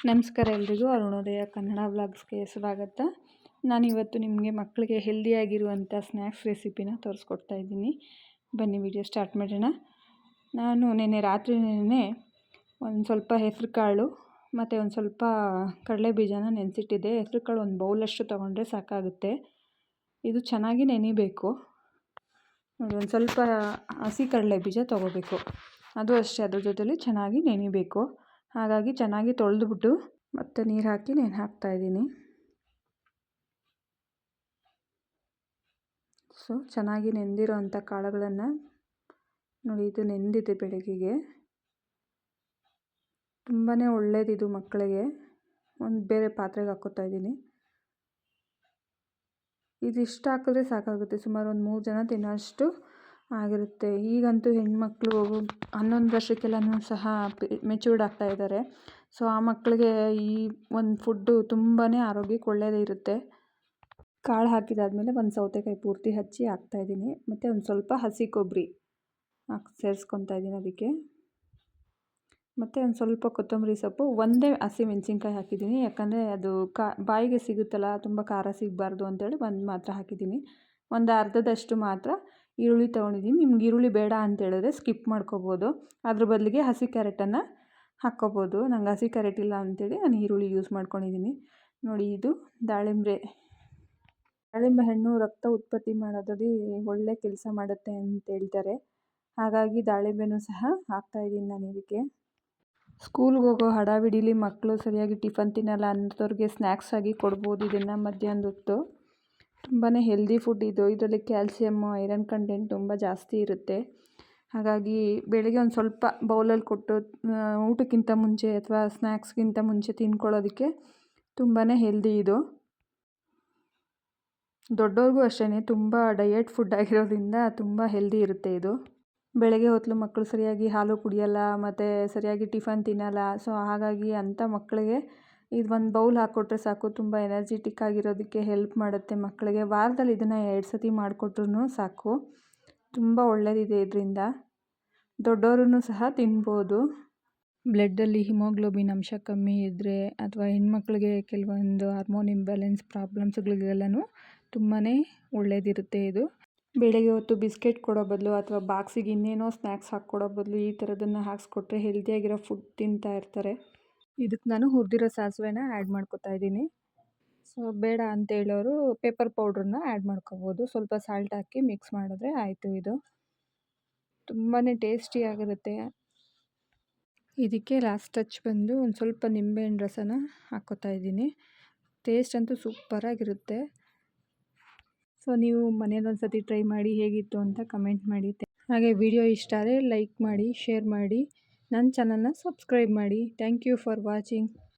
ನಮಸ್ಕಾರ ಎಲ್ರಿಗೂ, ಅರುಣೋದಯ ಕನ್ನಡ ವ್ಲಾಗ್ಸ್ಗೆ ಸ್ವಾಗತ. ನಾನಿವತ್ತು ನಿಮಗೆ ಮಕ್ಕಳಿಗೆ ಹೆಲ್ದಿಯಾಗಿರುವಂಥ ಸ್ನ್ಯಾಕ್ಸ್ ರೆಸಿಪಿನ ತೋರಿಸ್ಕೊಡ್ತಾ ಇದ್ದೀನಿ. ಬನ್ನಿ ವಿಡಿಯೋ ಸ್ಟಾರ್ಟ್ ಮಾಡೋಣ. ನಾನು ನೆನ್ನೆ ರಾತ್ರಿನೇ ಒಂದು ಸ್ವಲ್ಪ ಹೆಸರು ಕಾಳು ಮತ್ತು ಒಂದು ಸ್ವಲ್ಪ ಕಡಲೆ ಬೀಜನ ನೆನೆಸಿಟ್ಟಿದ್ದೆ. ಹೆಸರು ಕಾಳು ಒಂದು ಬೌಲಷ್ಟು ತೊಗೊಂಡ್ರೆ ಸಾಕಾಗುತ್ತೆ. ಇದು ಚೆನ್ನಾಗಿ ನೆನಿಬೇಕು. ನೋಡಿ, ಒಂದು ಸ್ವಲ್ಪ ಹಸಿ ಕಡಲೆ ಬೀಜ ತೊಗೋಬೇಕು. ಅದು ಅಷ್ಟೇ, ಅದ್ರ ಜೊತೆಲಿ ಚೆನ್ನಾಗಿ ನೆನಿಬೇಕು. ಹಾಗಾಗಿ ಚೆನ್ನಾಗಿ ತೊಳೆದುಬಿಟ್ಟು ಮತ್ತೆ ನೀರು ಹಾಕಿ ಹಾಕ್ತಾಯಿದ್ದೀನಿ. ಸೊ ಚೆನ್ನಾಗಿ ನೆಂದಿರೋ ಅಂಥ ಕಾಳುಗಳನ್ನು ನೋಡಿ, ಇದು ನೆಂದಿದೆ ಬೆಳಗ್ಗೆಗೆ. ತುಂಬಾ ಒಳ್ಳೆಯದಿದು ಮಕ್ಕಳಿಗೆ. ಒಂದು ಬೇರೆ ಪಾತ್ರೆಗೆ ಹಾಕ್ಕೋತಾ ಇದ್ದೀನಿ. ಇದಿಷ್ಟು ಹಾಕಿದ್ರೆ ಸಾಕಾಗುತ್ತೆ, ಸುಮಾರು ಒಂದು 3 ಜನ ತಿನ್ನೋಷ್ಟು ಆಗಿರುತ್ತೆ. ಈಗಂತೂ ಹೆಣ್ಮಕ್ಳು 11 ವರ್ಷಕ್ಕೆಲ್ಲನೂ ಸಹ ಮೆಚೂರ್ಡ್ ಆಗ್ತಾ ಇದ್ದಾರೆ. ಸೊ ಆ ಮಕ್ಕಳಿಗೆ ಈ ಒಂದು ಫುಡ್ಡು ತುಂಬಾ ಆರೋಗ್ಯಕ್ಕೆ ಒಳ್ಳೆಯದೇ ಇರುತ್ತೆ. ಕಾಳು ಹಾಕಿದಾದ್ಮೇಲೆ ಒಂದು ಸೌತೆಕಾಯಿ ಪೂರ್ತಿ ಹಚ್ಚಿ ಹಾಕ್ತಾಯಿದ್ದೀನಿ. ಮತ್ತು ಒಂದು ಸ್ವಲ್ಪ ಹಸಿ ಕೊಬ್ಬರಿ ಸೇರಿಸ್ಕೊತಾ ಇದ್ದೀನಿ ಅದಕ್ಕೆ. ಮತ್ತು ಒಂದು ಸ್ವಲ್ಪ ಕೊತ್ತಂಬರಿ ಸೊಪ್ಪು, ಒಂದೇ ಹಸಿ ಮೆಣಸಿನ್ಕಾಯಿ ಹಾಕಿದ್ದೀನಿ. ಯಾಕಂದರೆ ಅದು ಬಾಯಿಗೆ ಸಿಗುತ್ತಲ್ಲ, ತುಂಬ ಖಾರ ಸಿಗಬಾರ್ದು ಅಂತೇಳಿ ಒಂದು ಮಾತ್ರ ಹಾಕಿದ್ದೀನಿ. ಒಂದು ಅರ್ಧದಷ್ಟು ಮಾತ್ರ ಈರುಳ್ಳಿ ತೊಗೊಂಡಿದ್ದೀನಿ. ನಿಮ್ಗೆ ಈರುಳ್ಳಿ ಬೇಡ ಅಂತೇಳಿದ್ರೆ ಸ್ಕಿಪ್ ಮಾಡ್ಕೋಬೋದು. ಅದ್ರ ಬದಲಿಗೆ ಹಸಿ ಕ್ಯಾರೆಟನ್ನು ಹಾಕ್ಕೋಬೋದು. ನಂಗೆ ಹಸಿ ಕ್ಯಾರೆಟ್ ಇಲ್ಲ ಅಂಥೇಳಿ ನಾನು ಈರುಳ್ಳಿ ಯೂಸ್ ಮಾಡ್ಕೊಂಡಿದ್ದೀನಿ. ನೋಡಿ, ಇದು ದಾಳಿಂಬೆ ಹಣ್ಣು ರಕ್ತ ಉತ್ಪತ್ತಿ ಮಾಡೋದ್ರಲ್ಲಿ ಒಳ್ಳೆ ಕೆಲಸ ಮಾಡುತ್ತೆ ಅಂತ ಹೇಳ್ತಾರೆ. ಹಾಗಾಗಿ ದಾಳಿಂಬೆನೂ ಸಹ ಹಾಕ್ತಾಯಿದ್ದೀನಿ ನಾನು ಇದಕ್ಕೆ. ಸ್ಕೂಲ್ಗೆ ಹೋಗೋ ಹಡಾವಿಡಿಲಿ ಮಕ್ಕಳು ಸರಿಯಾಗಿ ಟಿಫನ್ ತಿನ್ನಲ್ಲ ಅಂಥವ್ರಿಗೆ ಸ್ನ್ಯಾಕ್ಸ್ ಆಗಿ ಕೊಡ್ಬೋದು ಇದನ್ನು ಮಧ್ಯಾಹ್ನದ ಹೊತ್ತು. ತುಂಬಾ ಹೆಲ್ದಿ ಫುಡ್ ಇದು. ಇದರಲ್ಲಿ ಕ್ಯಾಲ್ಸಿಯಮ್ಮು, ಐರನ್ ಕಂಟೆಂಟ್ ತುಂಬ ಜಾಸ್ತಿ ಇರುತ್ತೆ. ಹಾಗಾಗಿ ಬೆಳಗ್ಗೆ ಒಂದು ಸ್ವಲ್ಪ ಬೌಲಲ್ಲಿ ಕೊಟ್ಟು ಊಟಕ್ಕಿಂತ ಮುಂಚೆ ಅಥವಾ ಸ್ನ್ಯಾಕ್ಸ್ಗಿಂತ ಮುಂಚೆ ತಿನ್ಕೊಳ್ಳೋದಕ್ಕೆ ತುಂಬಾ ಹೆಲ್ದಿ ಇದು. ದೊಡ್ಡವ್ರಿಗೂ ಅಷ್ಟೇ, ತುಂಬ ಡಯಟ್ ಫುಡ್ ಆಗಿರೋದ್ರಿಂದ ತುಂಬ ಹೆಲ್ದಿ ಇರುತ್ತೆ ಇದು. ಬೆಳಗ್ಗೆ ಹೊತ್ತು ಮಕ್ಕಳು ಸರಿಯಾಗಿ ಹಾಲು ಕುಡಿಯಲ್ಲ ಮತ್ತು ಸರಿಯಾಗಿ ಟಿಫನ್ ತಿನ್ನಲ್ಲ. ಸೊ ಹಾಗಾಗಿ ಅಂಥ ಮಕ್ಕಳಿಗೆ ಇದು ಒಂದು ಬೌಲ್ ಹಾಕ್ಕೊಟ್ರೆ ಸಾಕು, ತುಂಬ ಎನರ್ಜಿಟಿಕ್ ಆಗಿರೋದಕ್ಕೆ ಹೆಲ್ಪ್ ಮಾಡುತ್ತೆ ಮಕ್ಕಳಿಗೆ. ವಾರದಲ್ಲಿ ಇದನ್ನು 2 ಸತಿ ಮಾಡಿಕೊಟ್ರೂ ಸಾಕು. ತುಂಬ ಒಳ್ಳೆಯದಿದೆ ಇದರಿಂದ. ದೊಡ್ಡವರು ಸಹ ತಿನ್ಬೋದು. ಬ್ಲಡ್ಡಲ್ಲಿ ಹಿಮೋಗ್ಲೋಬಿನ್ ಅಂಶ ಕಮ್ಮಿ ಇದ್ದರೆ ಅಥವಾ ಹೆಣ್ಮಕ್ಳಿಗೆ ಕೆಲವೊಂದು ಹಾರ್ಮೋನ್ ಇಂಬ್ಯಾಲೆನ್ಸ್ ಪ್ರಾಬ್ಲಮ್ಸ್ಗಳಿಗೆಲ್ಲನೂ ತುಂಬಾ ಒಳ್ಳೆಯದಿರುತ್ತೆ ಇದು. ಬೆಳಗ್ಗೆ ಹೊತ್ತು ಬಿಸ್ಕೆಟ್ ಕೊಡೋ ಬದಲು ಅಥವಾ ಬಾಕ್ಸಿಗೆ ಇನ್ನೇನೋ ಸ್ನ್ಯಾಕ್ಸ್ ಹಾಕ್ಕೊಡೋ ಬದಲು ಈ ಥರದನ್ನು ಹಾಕ್ಸ್ಕೊಟ್ರೆ ಹೆಲ್ದಿಯಾಗಿರೋ ಫುಡ್ ತಿಂತಾ ಇರ್ತಾರೆ. ಇದಕ್ಕೆ ನಾನು ಹುರಿದಿರೋ ಸಾಸಿವೆನ ಆ್ಯಡ್ ಮಾಡ್ಕೊತಾ ಇದ್ದೀನಿ. ಸೊ ಬೇಡ ಅಂತ ಹೇಳೋರು ಪೆಪ್ಪರ್ ಪೌಡ್ರನ್ನ ಆ್ಯಡ್ ಮಾಡ್ಕೋಬೋದು. ಸ್ವಲ್ಪ ಸಾಲ್ಟ್ ಹಾಕಿ ಮಿಕ್ಸ್ ಮಾಡಿದ್ರೆ ಆಯಿತು. ಇದು ತುಂಬಾ ಟೇಸ್ಟಿಯಾಗಿರುತ್ತೆ. ಇದಕ್ಕೆ ಲಾಸ್ಟ್ ಟಚ್ ಬಂದು ಒಂದು ಸ್ವಲ್ಪ ನಿಂಬೆಹಣ್ಣು ರಸನ ಹಾಕ್ಕೋತಾ ಇದ್ದೀನಿ. ಟೇಸ್ಟ್ ಅಂತೂ ಸೂಪರಾಗಿರುತ್ತೆ. ಸೊ ನೀವು ಮನೇಲಿ ಒಂದು ಸತಿ ಟ್ರೈ ಮಾಡಿ ಹೇಗಿತ್ತು ಅಂತ ಕಮೆಂಟ್ ಮಾಡಿ. ಹಾಗೆ ವಿಡಿಯೋ ಇಷ್ಟ ಆದರೆ ಲೈಕ್ ಮಾಡಿ, ಶೇರ್ ಮಾಡಿ, ನನ್ನ ಚಾನಲ್ನ ಸಬ್ಸ್ಕ್ರೈಬ್ ಮಾಡಿ. Thank you for watching.